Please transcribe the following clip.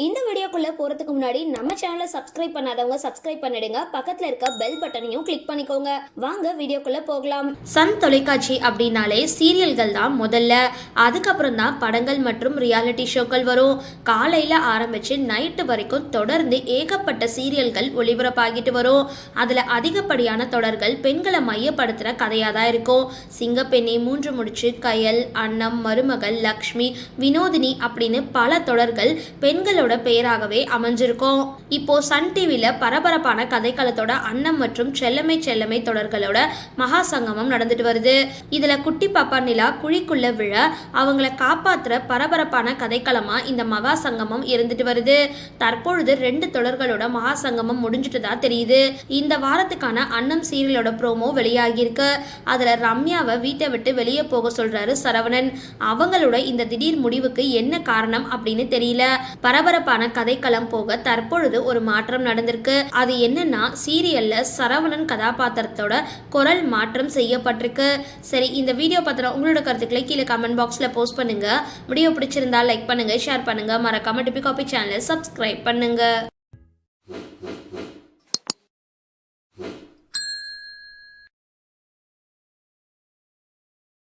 இந்த வீடியோக்குள்ள போறதுக்கு முன்னாடி நம்ம சேனலை சப்ஸ்கிரைப் பண்ணாதவங்க சப்ஸ்கிரைப் பண்ணிடுங்க, பக்கத்துல இருக்க பெல் பட்டனையும் கிளிக் பண்ணிக்கோங்க. வாங்க வீடியோக்குள்ள போகலாம். சன் தொலைக்காட்சி அப்படின்னாலே சீரியல்கள் தான் முதல்ல, அதுக்கப்புறம் தான் படங்கள் மற்றும் ரியாலிட்டி ஷோக்கள் வரும். காலையில ஆரம்பிச்சு நைட்டு வரைக்கும் தொடர்ந்து ஏகப்பட்ட சீரியல்கள் ஒளிபரப்பாகிட்டு வரும். அதுல அதிகப்படியான தொடர்கள் பெண்களை மையப்படுத்துற கதையா தான் இருக்கும். சிங்கப்பெண்ணி, மூன்று முடிச்சு, கயல், அன்னம், மருமகள், லக்ஷ்மி, வினோதினி அப்படின்னு பல தொடர்கள் பெண்கள் பெயராகவே அமைஞ்சிருக்கும். இப்போ சன் டிவில பரபரப்பான கதைக்களத்தோட அன்னம் மற்றும் செல்லமை தொடர்களோட மகா சங்கமம் நடந்துட்டு வருது. இதுல குட்டி பாப்பா நிலா குழிக்குள்ள விழ அவங்கள காப்பாத்துற பரபரப்பான கதைக்களமா இந்த மகா சங்கமம் இருந்துட்டு வருது. தற்பொழுது 2 தொடர்களோட மகா சங்கமம் முடிஞ்சுட்டு தான் தெரியுது. இந்த வாரத்துக்கான அன்னம் சீரியலோட ப்ரோமோ வெளியாகியிருக்கு. அதுல ரம்யாவை வீட்டை விட்டு வெளியே போக சொல்றாரு சரவணன். அவங்களோட இந்த திடீர் முடிவுக்கு என்ன காரணம் அப்படின்னு தெரியல. பரபரப்பான கதைக்களம் போக தற்பொழுது ஒரு மாற்றம் நடந்திருக்கு. அது என்னன்னா, சீரியல்ல சரவணன் கதாபாத்திரத்தோட குரல் மாற்றம் செய்யப்பட்டிருக்கு. சரி, இந்த வீடியோ பத்தின உங்களோட கருத்துக்களை கீழே கமெண்ட் பாக்ஸ்ல போஸ்ட் பண்ணுங்க. வீடியோ பிடிச்சிருந்தா லைக் பண்ணுங்க, ஷேர் பண்ணுங்க, மறக்காம டிபி காபி சேனலை சப்ஸ்கிரைப் பண்ணுங்க.